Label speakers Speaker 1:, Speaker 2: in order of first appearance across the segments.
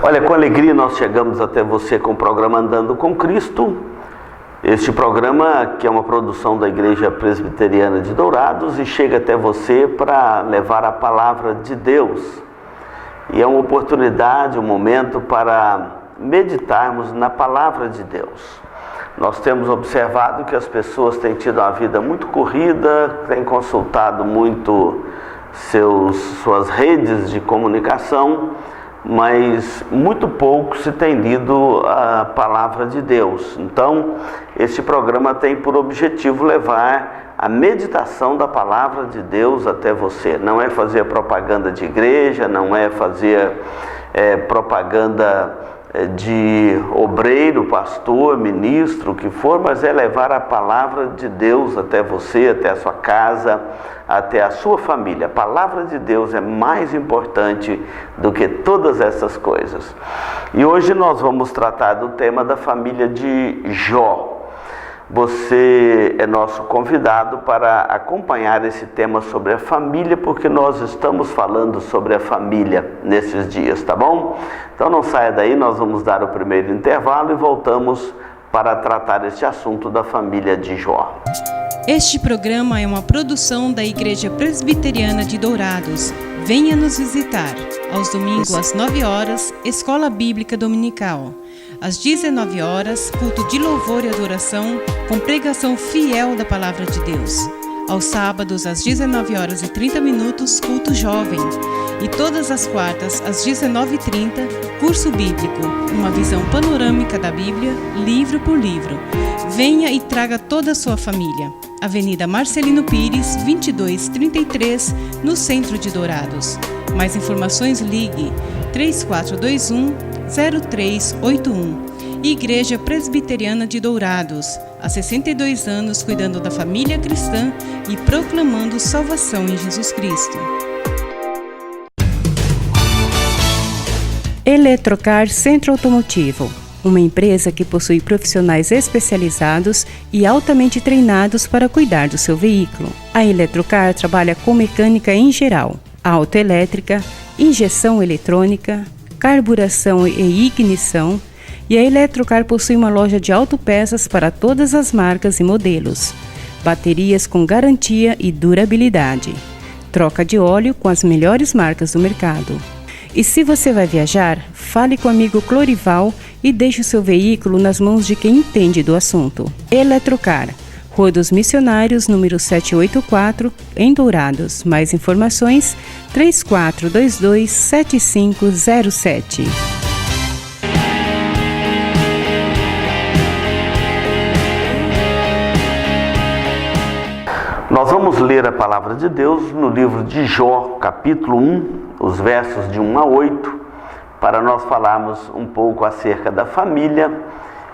Speaker 1: Olha, com alegria nós chegamos até você com o programa Andando com Cristo. Este programa que é uma produção da Igreja Presbiteriana de Dourados e chega até você para levar a palavra de Deus. E é uma oportunidade, um momento para meditarmos na palavra de Deus. Nós temos observado que as pessoas têm tido uma vida muito corrida, têm consultado muito suas redes de comunicação, mas muito pouco se tem lido a palavra de Deus. Então, este programa tem por objetivo levar a meditação da palavra de Deus até você. Não é fazer propaganda de igreja, não é fazer propaganda de obreiro, pastor, ministro, o que for, mas é levar a palavra de Deus até você, até a sua casa, até a sua família. A palavra de Deus é mais importante do que todas essas coisas. E hoje nós vamos tratar do tema da família de Jó. Você é nosso convidado para acompanhar esse tema sobre a família, porque nós estamos falando sobre a família nesses dias, tá bom? Então não saia daí, nós vamos dar o primeiro intervalo e voltamos para tratar este assunto da família de Jó.
Speaker 2: Este programa é uma produção da Igreja Presbiteriana de Dourados. Venha nos visitar. Aos domingos às 9 horas, Escola Bíblica Dominical. Às 19 horas, culto de louvor e adoração, com pregação fiel da Palavra de Deus. Aos sábados, às 19 horas e 30 minutos, culto jovem. E todas as quartas, às 19h30, curso bíblico, uma visão panorâmica da Bíblia, livro por livro. Venha e traga toda a sua família. Avenida Marcelino Pires, 2233, no centro de Dourados. Mais informações, ligue 3421-0381. Igreja Presbiteriana de Dourados, há 62 anos cuidando da família cristã e proclamando salvação em Jesus Cristo. Eletrocar Centro Automotivo, uma empresa que possui profissionais especializados e altamente treinados para cuidar do seu veículo. A Eletrocar trabalha com mecânica em geral, autoelétrica, injeção eletrônica, carburação e ignição, e a Eletrocar possui uma loja de autopeças para todas as marcas e modelos, baterias com garantia e durabilidade, troca de óleo com as melhores marcas do mercado. E se você vai viajar, fale com o amigo Clorival e deixe o seu veículo nas mãos de quem entende do assunto. Eletrocar, Rua dos Missionários, número 784, em Dourados. Mais informações, 3422-7507.
Speaker 1: Nós vamos ler a palavra de Deus no livro de Jó, capítulo 1, os versos de 1 a 8, para nós falarmos um pouco acerca da família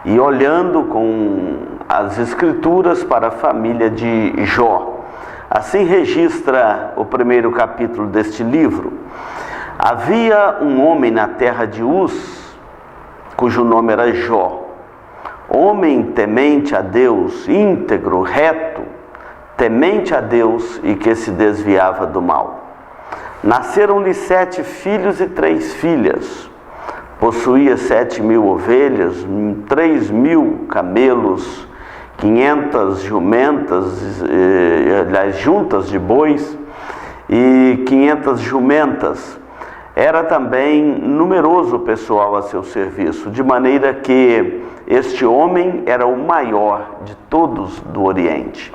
Speaker 1: e olhando com as escrituras para a família de Jó. Assim registra o primeiro capítulo deste livro. Havia um homem na terra de Uz, cujo nome era Jó, homem temente a Deus, íntegro, reto, temente a Deus e que se desviava do mal. Nasceram-lhe 7 filhos e 3 filhas. Possuía 7.000 ovelhas, 3.000 camelos, 500 juntas de bois e 500 jumentas. Era também numeroso o pessoal a seu serviço, de maneira que este homem era o maior de todos do Oriente.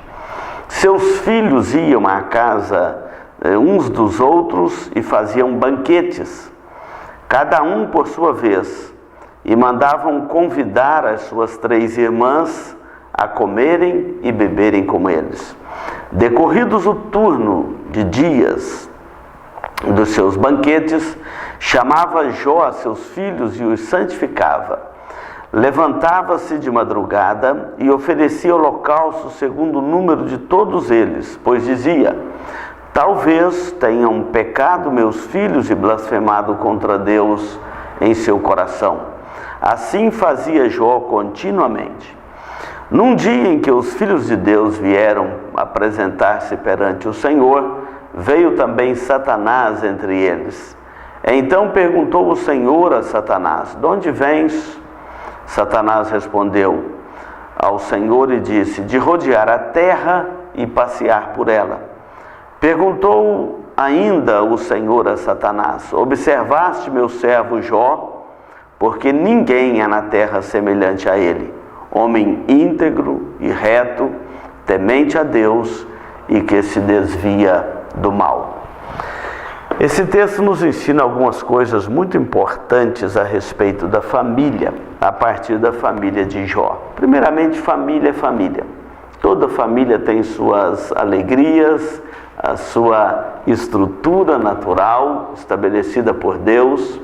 Speaker 1: Seus filhos iam à casa uns dos outros e faziam banquetes, cada um por sua vez, e mandavam convidar as suas 3 irmãs a comerem e beberem com eles. Decorridos o turno de dias dos seus banquetes, chamava Jó a seus filhos e os santificava. Levantava-se de madrugada e oferecia holocausto segundo o número de todos eles, pois dizia: talvez tenham pecado meus filhos e blasfemado contra Deus em seu coração. Assim fazia Jó continuamente. Num dia em que os filhos de Deus vieram apresentar-se perante o Senhor, veio também Satanás entre eles. Então perguntou o Senhor a Satanás: de onde vens? Satanás respondeu ao Senhor e disse: de rodear a terra e passear por ela. Perguntou ainda o Senhor a Satanás: observaste meu servo Jó? Porque ninguém há na terra semelhante a ele, homem íntegro e reto, temente a Deus e que se desvia do mal. Esse texto nos ensina algumas coisas muito importantes a respeito da família, a partir da família de Jó. Primeiramente, família é família. Toda família tem suas alegrias, a sua estrutura natural estabelecida por Deus.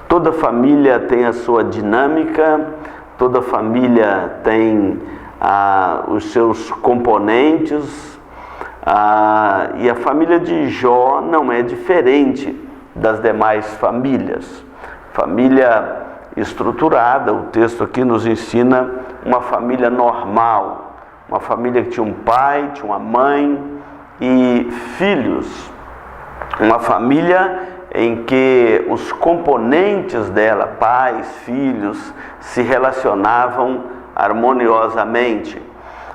Speaker 1: Toda família tem a sua dinâmica, toda família tem os seus componentes. E a família de Jó não é diferente das demais famílias. Família estruturada, o texto aqui nos ensina uma família normal, uma família que tinha um pai, tinha uma mãe e filhos. Uma família em que os componentes dela, pais, filhos, se relacionavam harmoniosamente.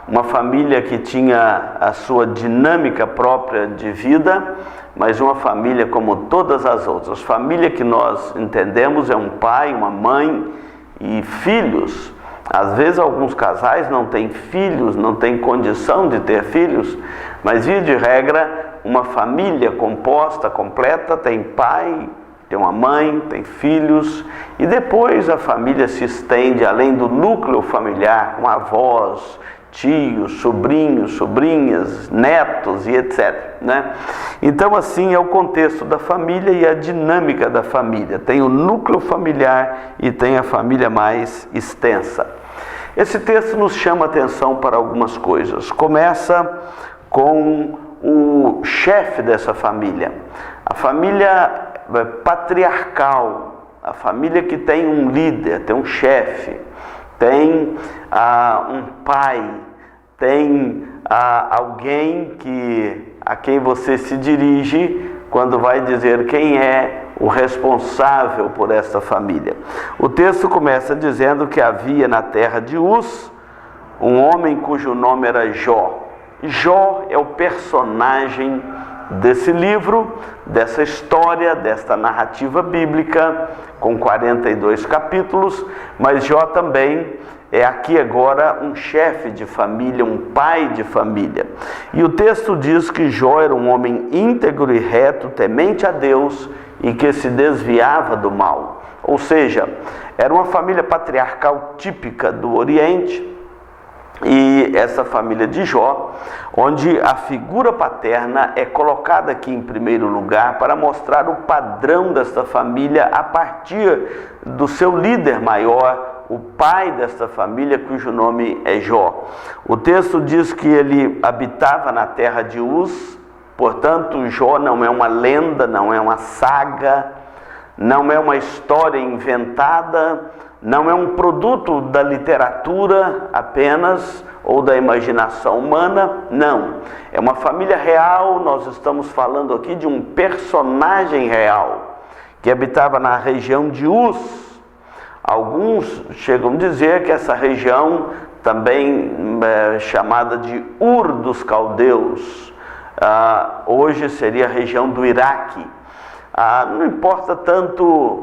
Speaker 1: Uma família que tinha a sua dinâmica própria de vida, mas uma família como todas as outras. Família que nós entendemos é um pai, uma mãe e filhos. Às vezes alguns casais não têm filhos, não têm condição de ter filhos, mas via de regra, uma família composta, completa, tem pai, tem uma mãe, tem filhos, e depois a família se estende além do núcleo familiar, com avós, tios, sobrinhos, sobrinhas, netos e etc. Então assim é o contexto da família e a dinâmica da família. Tem o núcleo familiar e tem a família mais extensa. Esse texto nos chama atenção para algumas coisas. Começa com o chefe dessa família, a família patriarcal, a família que tem um líder, tem um chefe, tem um pai, tem alguém a quem você se dirige quando vai dizer quem é o responsável por essa família. O texto começa dizendo que havia na terra de Uz um homem cujo nome era Jó. Jó é o personagem desse livro, dessa história, desta narrativa bíblica, com 42 capítulos, mas Jó também é aqui agora um chefe de família, um pai de família. E o texto diz que Jó era um homem íntegro e reto, temente a Deus e que se desviava do mal. Ou seja, era uma família patriarcal típica do Oriente. E essa família de Jó, onde a figura paterna é colocada aqui em primeiro lugar para mostrar o padrão desta família a partir do seu líder maior, o pai desta família, cujo nome é Jó. O texto diz que ele habitava na terra de Uz, portanto Jó não é uma lenda, não é uma saga, não é uma história inventada, não é um produto da literatura apenas, ou da imaginação humana, não. É uma família real, nós estamos falando aqui de um personagem real, que habitava na região de Uz. Alguns chegam a dizer que essa região também é chamada de Ur dos Caldeus, hoje seria a região do Iraque. Não importa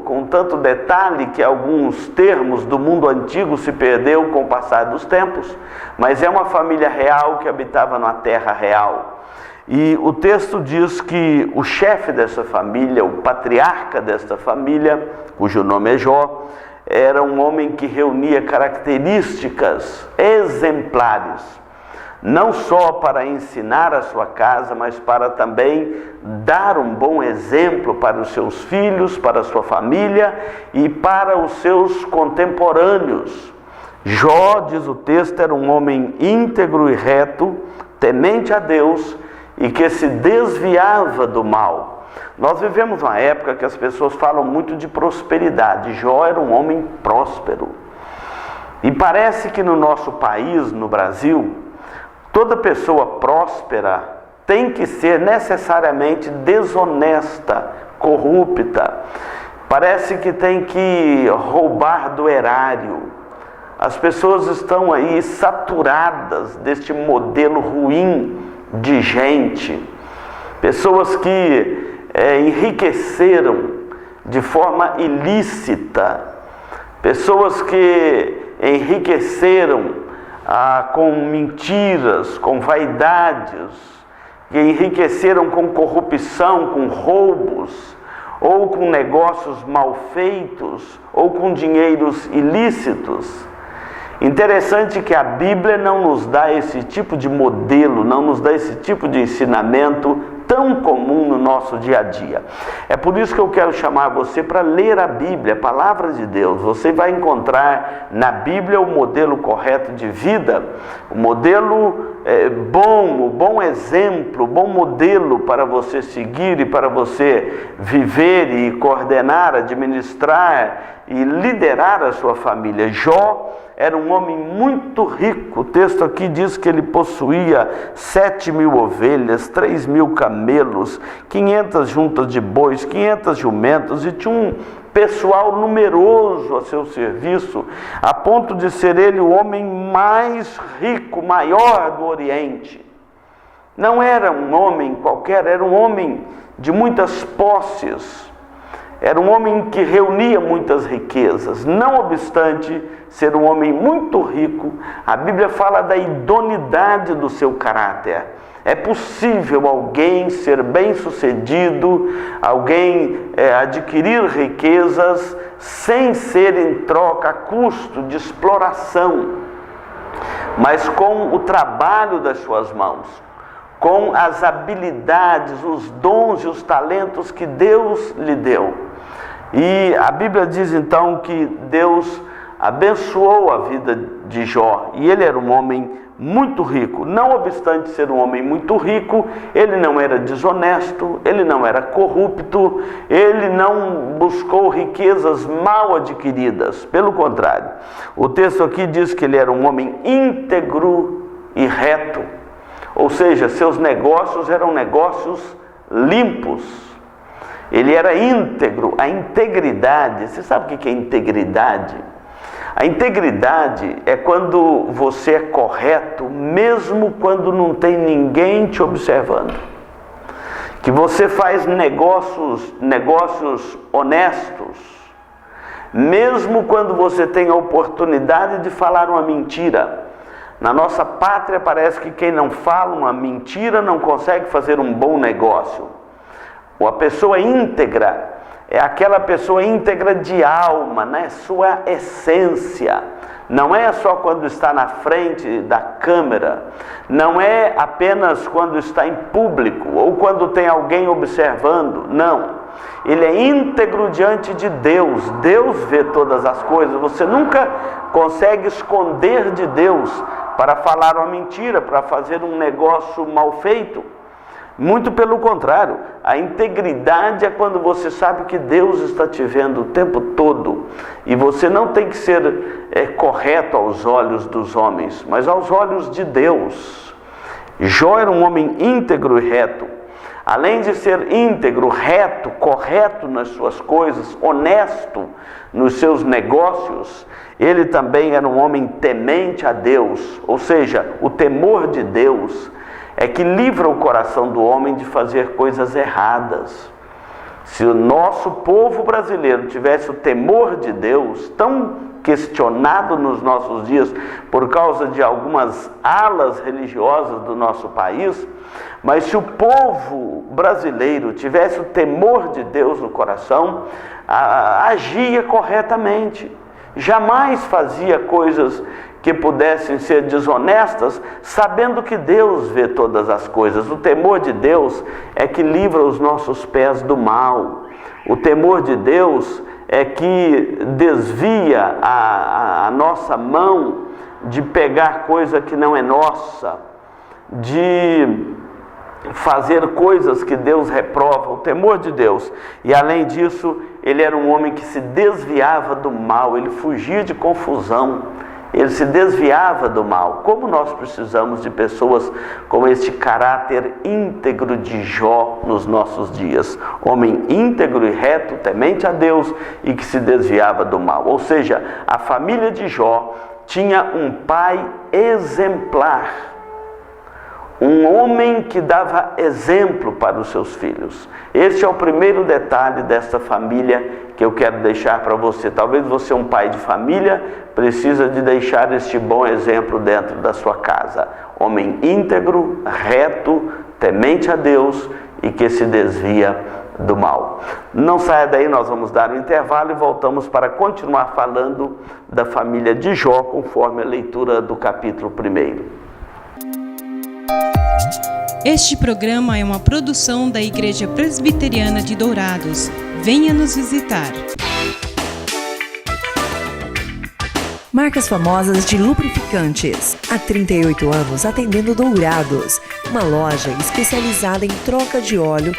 Speaker 1: com tanto detalhe que alguns termos do mundo antigo se perdeu com o passar dos tempos, mas é uma família real que habitava na terra real. E o texto diz que o chefe dessa família, o patriarca desta família, cujo nome é Jó, era um homem que reunia características exemplares, não só para ensinar a sua casa, mas para também dar um bom exemplo para os seus filhos, para a sua família e para os seus contemporâneos. Jó, diz o texto, era um homem íntegro e reto, temente a Deus e que se desviava do mal. Nós vivemos uma época que as pessoas falam muito de prosperidade. Jó era um homem próspero. E parece que no nosso país, no Brasil, toda pessoa próspera tem que ser necessariamente desonesta corrupta, parece que tem que roubar do erário. As pessoas estão aí saturadas deste modelo ruim de gente, pessoas que enriqueceram de forma ilícita, pessoas que enriqueceram com mentiras, com vaidades, que enriqueceram com corrupção, com roubos, ou com negócios mal feitos, ou com dinheiros ilícitos. Interessante que a Bíblia não nos dá esse tipo de modelo, não nos dá esse tipo de ensinamento tão comum no nosso dia a dia. É por isso que eu quero chamar você para ler a Bíblia, a palavra de Deus. Você vai encontrar na Bíblia o modelo correto de vida, o modelo bom, o bom exemplo, o bom modelo para você seguir e para você viver e coordenar, administrar e liderar a sua família. Jó era um homem muito rico. O texto aqui diz que ele possuía 7.000 ovelhas, 3.000 camelos, 500 juntas de bois, 500 jumentos, e tinha um pessoal numeroso a seu serviço, a ponto de ser ele o homem mais rico, maior do Oriente. Não era um homem qualquer, era um homem de muitas posses. Era um homem que reunia muitas riquezas. Não obstante ser um homem muito rico, a Bíblia fala da idoneidade do seu caráter. É possível alguém ser bem-sucedido, alguém adquirir riquezas sem ser em troca, a custo de exploração, mas com o trabalho das suas mãos, com as habilidades, os dons e os talentos que Deus lhe deu. E a Bíblia diz então que Deus abençoou a vida de Jó, e ele era um homem muito rico. Não obstante ser um homem muito rico, ele não era desonesto, ele não era corrupto, ele não buscou riquezas mal adquiridas. Pelo contrário, o texto aqui diz que ele era um homem íntegro e reto, ou seja, seus negócios eram negócios limpos. Ele era íntegro. A integridade, você sabe o que é integridade? A integridade é quando você é correto, mesmo quando não tem ninguém te observando. Que você faz negócios honestos, mesmo quando você tem a oportunidade de falar uma mentira. Na nossa pátria parece que quem não fala uma mentira não consegue fazer um bom negócio. A pessoa íntegra é aquela pessoa íntegra de alma, né? Sua essência. Não é só quando está na frente da câmera, não é apenas quando está em público ou quando tem alguém observando, não. Ele é íntegro diante de Deus. Deus vê todas as coisas. Você nunca consegue esconder de Deus para falar uma mentira, para fazer um negócio mal feito. Muito pelo contrário, a integridade é quando você sabe que Deus está te vendo o tempo todo, e você não tem que ser correto aos olhos dos homens, mas aos olhos de Deus. Jó era um homem íntegro e reto. Além de ser íntegro, reto, correto nas suas coisas, honesto nos seus negócios, ele também era um homem temente a Deus, ou seja, o temor de Deus é que livra o coração do homem de fazer coisas erradas. Se o nosso povo brasileiro tivesse o temor de Deus, tão questionado nos nossos dias por causa de algumas alas religiosas do nosso país, mas se o povo brasileiro tivesse o temor de Deus no coração, agia corretamente, jamais fazia coisas que pudessem ser desonestas, sabendo que Deus vê todas as coisas. O temor de Deus é que livra os nossos pés do mal. O temor de Deus é que desvia a nossa mão de pegar coisa que não é nossa, de fazer coisas que Deus reprova. O temor de Deus. E além disso, ele era um homem que se desviava do mal, ele fugia de confusão. ele se desviava do mal. Como nós precisamos de pessoas com este caráter íntegro de Jó nos nossos dias. Homem íntegro e reto, temente a Deus e que se desviava do mal. Ou seja, a família de Jó tinha um pai exemplar. Um homem que dava exemplo para os seus filhos. Este é o primeiro detalhe desta família que eu quero deixar para você. Talvez você é um pai de família, precisa de deixar este bom exemplo dentro da sua casa. Homem íntegro, reto, temente a Deus e que se desvia do mal. Não saia daí, nós vamos dar um intervalo e voltamos para continuar falando da família de Jó, conforme a leitura do capítulo 1.
Speaker 2: Este programa é uma produção da Igreja Presbiteriana de Dourados. Venha nos visitar.
Speaker 3: Marcas famosas de lubrificantes. Há 38 anos atendendo Dourados. Uma loja especializada em troca de óleo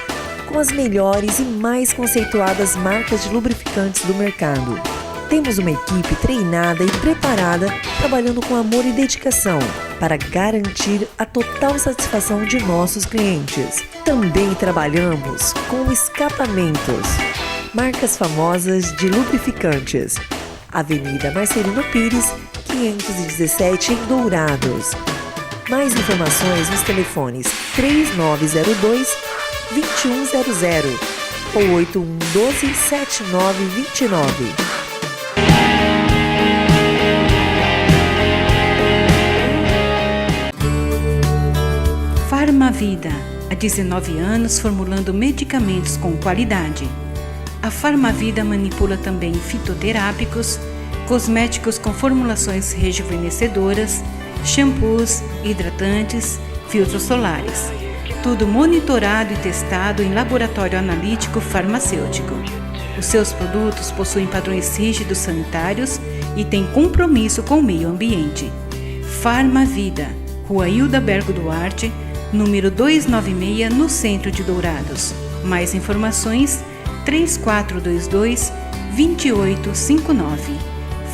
Speaker 3: com as melhores e mais conceituadas marcas de lubrificantes do mercado. Temos uma equipe treinada e preparada, trabalhando com amor e dedicação para garantir a total satisfação de nossos clientes. Também trabalhamos com escapamentos. Marcas famosas de lubrificantes. Avenida Marcelino Pires, 517 em Dourados. Mais informações nos telefones 3902-2100 ou 8112-7929.
Speaker 2: Farmavida, há 19 anos formulando medicamentos com qualidade. A Farmavida manipula também fitoterápicos, cosméticos com formulações rejuvenescedoras, shampoos, hidratantes, filtros solares. Tudo monitorado e testado em laboratório analítico farmacêutico. Os seus produtos possuem padrões rígidos sanitários e têm compromisso com o meio ambiente. Farmavida, Rua Hilda Bergo Duarte, número 296, no centro de Dourados. Mais informações 3422-2859.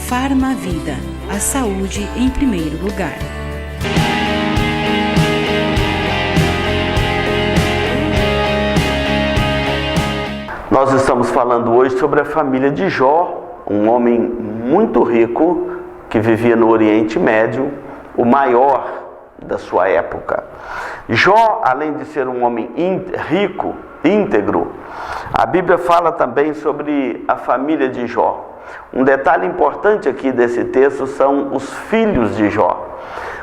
Speaker 2: Farmavida, a saúde em primeiro lugar.
Speaker 1: Nós estamos falando hoje sobre a família de Jó, um homem muito rico que vivia no Oriente Médio, o maior da sua época. Jó, além de ser um homem rico, íntegro, a Bíblia fala também sobre a família de Jó. Um detalhe importante aqui desse texto são os filhos de Jó.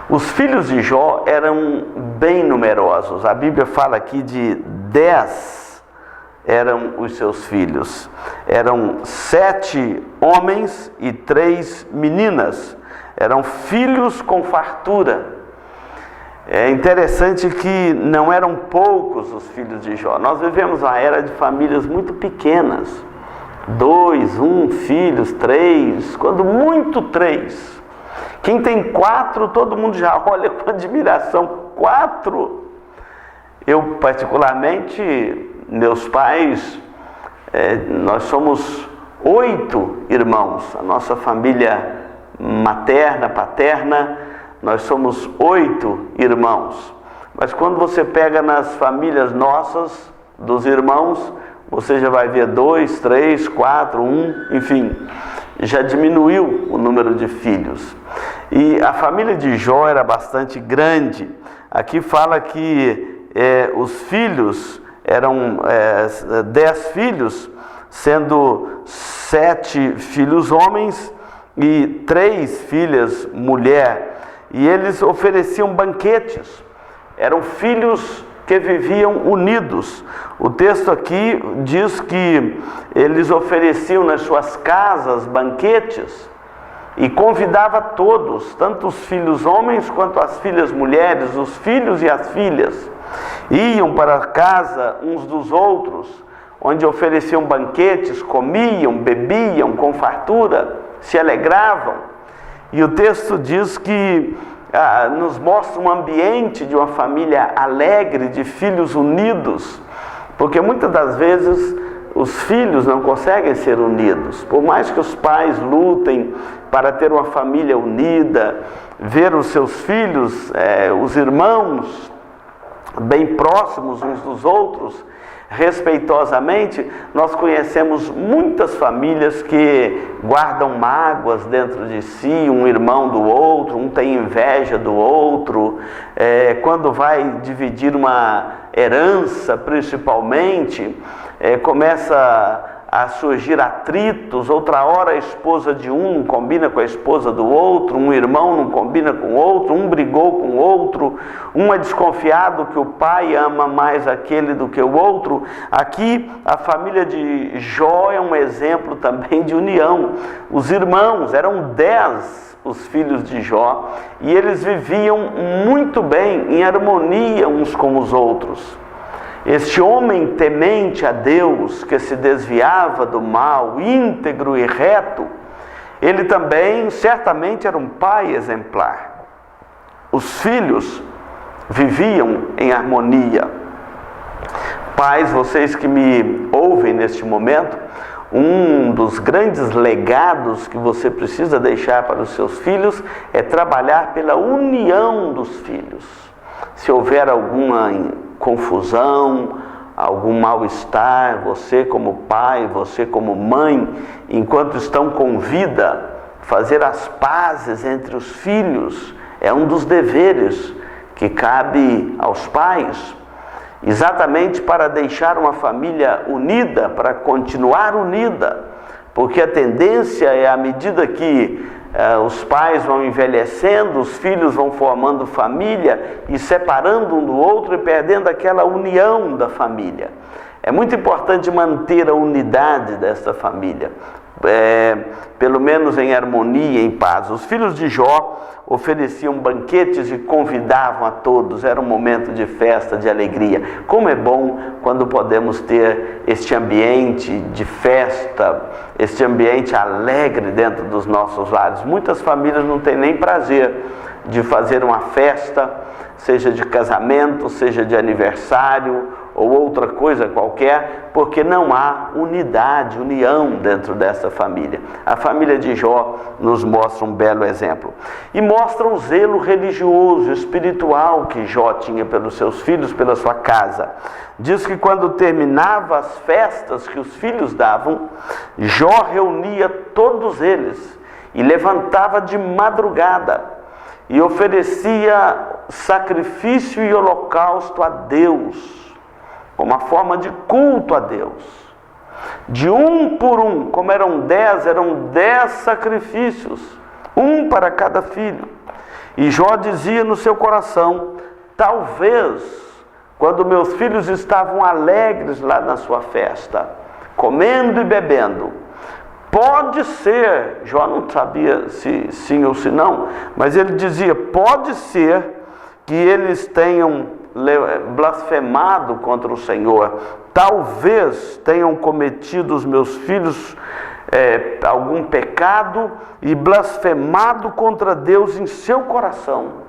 Speaker 1: Os filhos de Jó eram bem numerosos. A Bíblia fala aqui de 10 eram os seus filhos. Eram 7 homens e 3 meninas. Eram filhos com fartura. É interessante que não eram poucos os filhos de Jó. Nós vivemos uma era de famílias muito pequenas. 2, 1 filhos, 3, quando muito 3. Quem tem 4, todo mundo já olha com admiração. 4! Eu, particularmente, meus pais, nós somos 8 irmãos. A nossa família materna, paterna, nós somos 8 irmãos. Mas quando você pega nas famílias nossas, dos irmãos, você já vai ver 2, 3, 4, 1, enfim, já diminuiu o número de filhos. E a família de Jó era bastante grande. Aqui fala que os filhos eram 10 filhos, sendo 7 filhos homens e 3 filhas mulher. E eles ofereciam banquetes, eram filhos que viviam unidos. O texto aqui diz que eles ofereciam nas suas casas banquetes e convidava todos, tanto os filhos homens quanto as filhas mulheres, os filhos e as filhas, iam para a casa uns dos outros, onde ofereciam banquetes, comiam, bebiam com fartura, se alegravam. E o texto diz que nos mostra um ambiente de uma família alegre, de filhos unidos, porque muitas das vezes os filhos não conseguem ser unidos. Por mais que os pais lutem para ter uma família unida, ver os seus filhos, os irmãos, bem próximos uns dos outros, respeitosamente, nós conhecemos muitas famílias que guardam mágoas dentro de si, um irmão do outro, um tem inveja do outro, quando vai dividir uma herança, principalmente, começa a surgir atritos. Outra hora a esposa de um não combina com a esposa do outro, um irmão não combina com o outro, um brigou com o outro, um é desconfiado que o pai ama mais aquele do que o outro. Aqui a família de Jó é um exemplo também de união. Os irmãos, eram 10 os filhos de Jó, e eles viviam muito bem, em harmonia uns com os outros. Este homem temente a Deus, que se desviava do mal, íntegro e reto, ele também certamente era um pai exemplar. Os filhos viviam em harmonia. Pais, vocês que me ouvem neste momento, um dos grandes legados que você precisa deixar para os seus filhos é trabalhar pela união dos filhos. Se houver alguma confusão, algum mal-estar, você como pai, você como mãe, enquanto estão com vida, fazer as pazes entre os filhos é um dos deveres que cabe aos pais, exatamente para deixar uma família unida, para continuar unida, porque a tendência é, à medida que os pais vão envelhecendo, os filhos vão formando família e separando um do outro e perdendo aquela união da família. É muito importante manter a unidade dessa família, pelo menos em harmonia, em paz. Os filhos de Jó ofereciam banquetes e convidavam a todos, era um momento de festa, de alegria. Como é bom quando podemos ter este ambiente de festa, este ambiente alegre dentro dos nossos lares. Muitas famílias não têm nem prazer de fazer uma festa, seja de casamento, seja de aniversário ou outra coisa qualquer, porque não há unidade, união dentro dessa família. A família de Jó nos mostra um belo exemplo. E mostra o zelo religioso, espiritual que Jó tinha pelos seus filhos, pela sua casa. Diz que quando terminava as festas que os filhos davam, Jó reunia todos eles e levantava de madrugada e oferecia sacrifício e holocausto a Deus, uma forma de culto a Deus. De um por um, como eram 10 sacrifícios, um para cada filho. E Jó dizia no seu coração: talvez, quando meus filhos estavam alegres lá na sua festa, comendo e bebendo, pode ser, Jó não sabia se sim ou se não, mas ele dizia, pode ser que eles tenham blasfemado contra o Senhor, talvez tenham cometido os meus filhos algum pecado e blasfemado contra Deus em seu coração.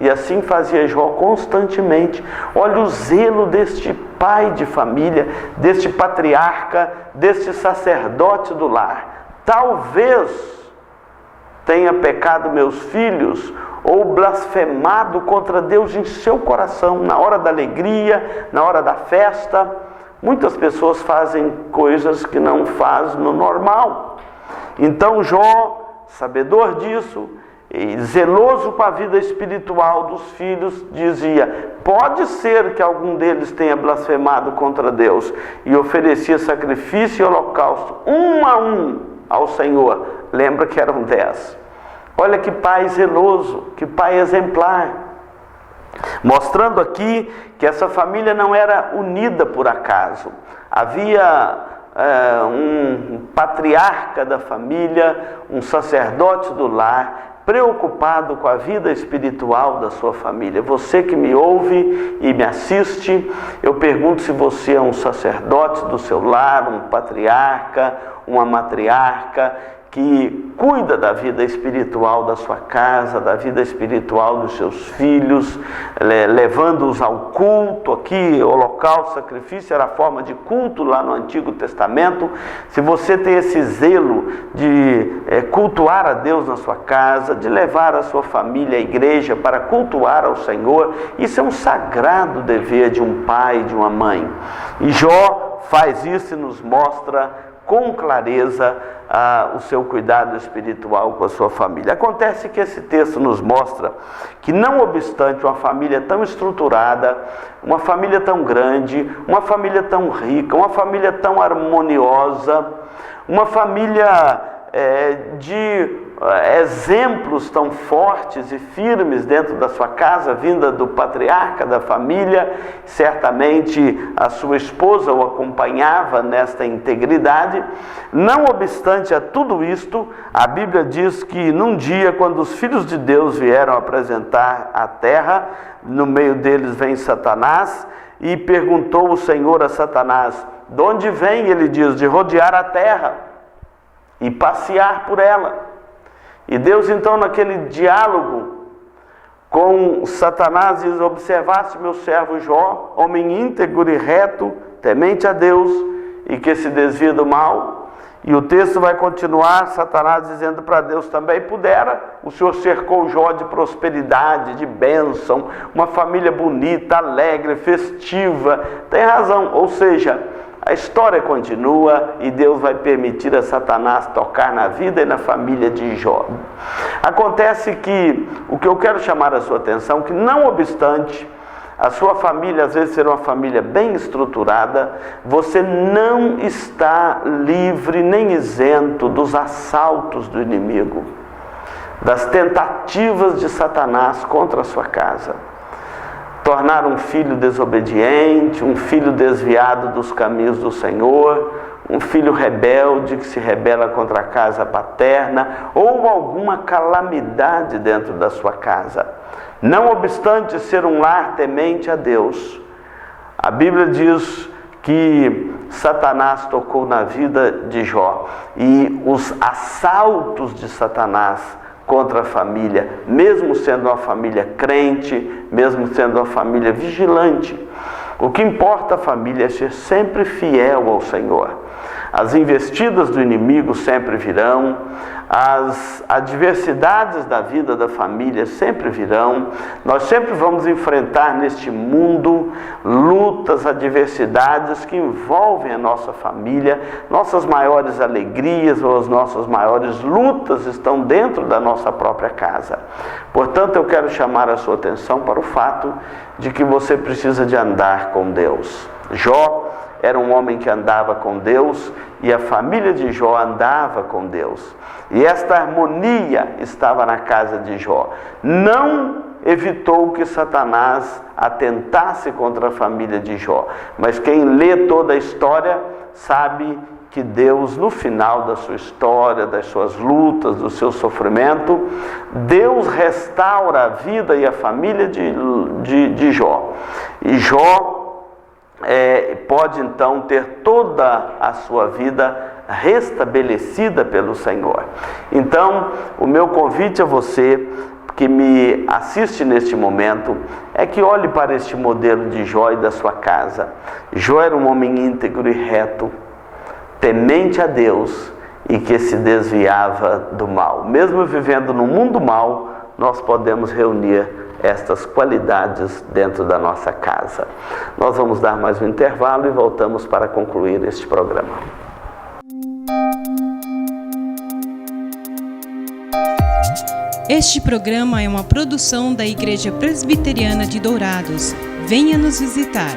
Speaker 1: E assim fazia Jó constantemente. Olha o zelo deste pai de família, deste patriarca, deste sacerdote do lar. Talvez tenha pecado meus filhos ou blasfemado contra Deus em seu coração, na hora da alegria, na hora da festa. Muitas pessoas fazem coisas que não fazem no normal. Então Jó, sabedor disso, e zeloso com a vida espiritual dos filhos, dizia, pode ser que algum deles tenha blasfemado contra Deus, e oferecia sacrifício e holocausto, um a um, ao Senhor. Lembra que eram 10. Olha que pai zeloso, que pai exemplar, mostrando aqui que essa família não era unida por acaso. Havia um patriarca da família, um sacerdote do lar, preocupado com a vida espiritual da sua família. Você que me ouve e me assiste, eu pergunto se você é um sacerdote do seu lar, um patriarca, uma matriarca, que cuida da vida espiritual da sua casa, da vida espiritual dos seus filhos, levando-os ao culto. Aqui, holocausto, sacrifício era a forma de culto lá no Antigo Testamento. Se você tem esse zelo de cultuar a Deus na sua casa, de levar a sua família à igreja para cultuar ao Senhor, isso é um sagrado dever de um pai e de uma mãe. E Jó faz isso e nos mostra com clareza o seu cuidado espiritual com a sua família. Acontece que esse texto nos mostra que, não obstante uma família tão estruturada, uma família tão grande, uma família tão rica, uma família tão harmoniosa, uma família de exemplos tão fortes e firmes dentro da sua casa, vinda do patriarca da família, certamente a sua esposa o acompanhava nesta integridade. Não obstante a tudo isto, a Bíblia diz que num dia, quando os filhos de Deus vieram apresentar a terra, no meio deles vem Satanás, e perguntou o Senhor a Satanás: de onde vem? Ele diz: de rodear a terra e passear por ela. E Deus então, naquele diálogo com Satanás, diz: observaste meu servo Jó, homem íntegro e reto, temente a Deus e que se desvia do mal. E o texto vai continuar, Satanás dizendo para Deus também: pudera, o Senhor cercou Jó de prosperidade, de bênção, uma família bonita, alegre, festiva. Tem razão, ou seja, a história continua e Deus vai permitir a Satanás tocar na vida e na família de Jó. Acontece que o que eu quero chamar a sua atenção, que não obstante a sua família às vezes ser uma família bem estruturada, você não está livre nem isento dos assaltos do inimigo, das tentativas de Satanás contra a sua casa. Tornar um filho desobediente, um filho desviado dos caminhos do Senhor, um filho rebelde que se rebela contra a casa paterna, ou alguma calamidade dentro da sua casa. Não obstante ser um lar temente a Deus, a Bíblia diz que Satanás tocou na vida de Jó, e os assaltos de Satanás contra a família, mesmo sendo uma família crente, mesmo sendo uma família vigilante, o que importa a família é ser sempre fiel ao Senhor. As investidas do inimigo sempre virão, as adversidades da vida da família sempre virão. Nós sempre vamos enfrentar neste mundo lutas, adversidades que envolvem a nossa família. Nossas maiores alegrias ou as nossas maiores lutas estão dentro da nossa própria casa. Portanto, eu quero chamar a sua atenção para o fato de que você precisa de andar com Deus. Jó era um homem que andava com Deus e a família de Jó andava com Deus. E esta harmonia estava na casa de Jó. Não evitou que Satanás atentasse contra a família de Jó. Mas quem lê toda a história sabe que Deus, no final da sua história, das suas lutas, do seu sofrimento, Deus restaura a vida e a família de Jó. E Jó pode então ter toda a sua vida restabelecida pelo Senhor. Então, o meu convite a você que me assiste neste momento é que olhe para este modelo de Jó e da sua casa. Jó era um homem íntegro e reto, temente a Deus e que se desviava do mal. Mesmo vivendo num mundo mal, nós podemos reunir estas qualidades dentro da nossa casa. Nós vamos dar mais um intervalo e voltamos para concluir este programa.
Speaker 2: Este programa é uma produção da Igreja Presbiteriana de Dourados. Venha nos visitar.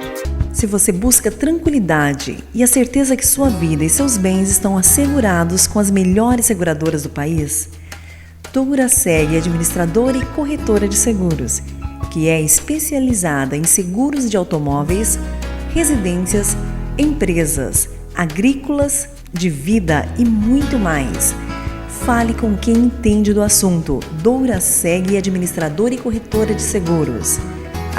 Speaker 3: Se você busca tranquilidade e a certeza que sua vida e seus bens estão assegurados com as melhores seguradoras do país, Douraseg é administradora e corretora de seguros, que é especializada em seguros de automóveis, residências, empresas, agrícolas, de vida e muito mais. Fale com quem entende do assunto. Douraseg é administradora e corretora de seguros.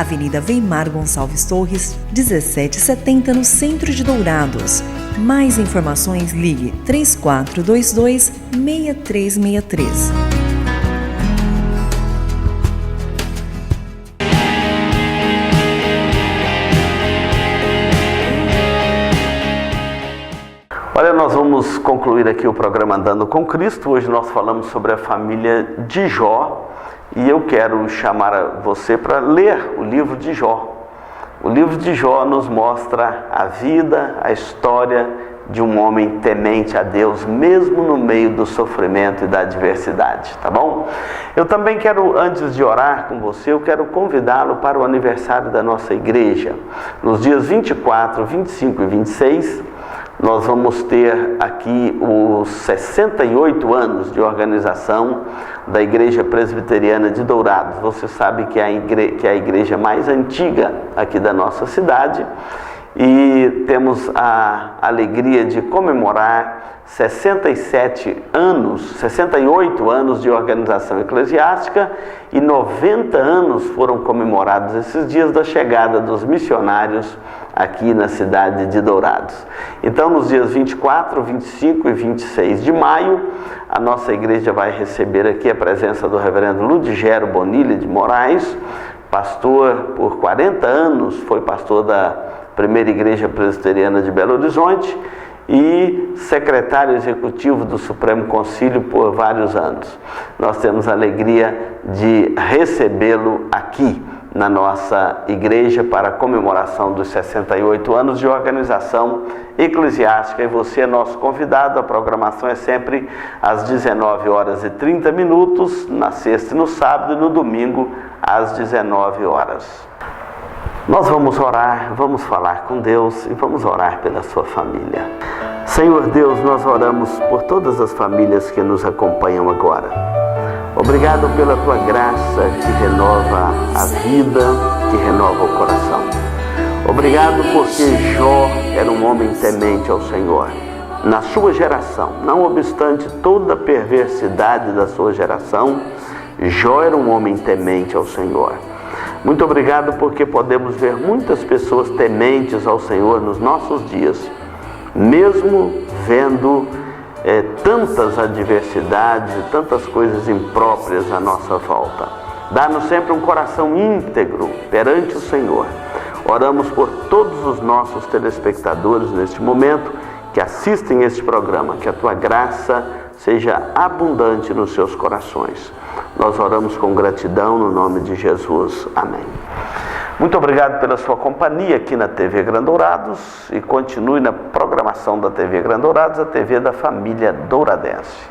Speaker 3: Avenida Weimar Gonçalves Torres, 1770, no centro de Dourados. Mais informações, ligue 3422-6363.
Speaker 1: Olha, nós vamos concluir aqui o programa Andando com Cristo. Hoje nós falamos sobre a família de Jó e eu quero chamar você para ler o livro de Jó. O livro de Jó nos mostra a vida, a história de um homem temente a Deus, mesmo no meio do sofrimento e da adversidade, tá bom? Eu também quero, antes de orar com você, eu quero convidá-lo para o aniversário da nossa igreja. Nos dias 24, 25 e 26, nós vamos ter aqui os 68 anos de organização da Igreja Presbiteriana de Dourados. Você sabe que é a igreja mais antiga aqui da nossa cidade e temos a alegria de comemorar 68 anos de organização eclesiástica e 90 anos foram comemorados esses dias da chegada dos missionários aqui na cidade de Dourados. Então, nos dias 24, 25 e 26 de maio, a nossa igreja vai receber aqui a presença do reverendo Ludigero Bonilha de Moraes, pastor por 40 anos, foi pastor da Primeira Igreja Presbiteriana de Belo Horizonte e secretário executivo do Supremo Concílio por vários anos. Nós temos a alegria de recebê-lo aqui na nossa igreja para a comemoração dos 68 anos de organização eclesiástica, e você é nosso convidado. A programação é sempre às 19h30, na sexta e no sábado, e no domingo às 19h. Nós vamos orar, vamos falar com Deus e vamos orar pela sua família. Senhor Deus, nós oramos por todas as famílias que nos acompanham agora. Obrigado pela tua graça que renova a vida, que renova o coração. Obrigado porque Jó era um homem temente ao Senhor. Na sua geração, não obstante toda a perversidade da sua geração, Jó era um homem temente ao Senhor. Muito obrigado porque podemos ver muitas pessoas tementes ao Senhor nos nossos dias, mesmo vendo tantas adversidades e tantas coisas impróprias à nossa volta. Dá-nos sempre um coração íntegro perante o Senhor. Oramos por todos os nossos telespectadores neste momento que assistem este programa, que a tua graça seja abundante nos seus corações. Nós oramos com gratidão no nome de Jesus. Amém. Muito obrigado pela sua companhia aqui na TV Gran Dourados e continue na programação da TV Gran Dourados, a TV da família douradense.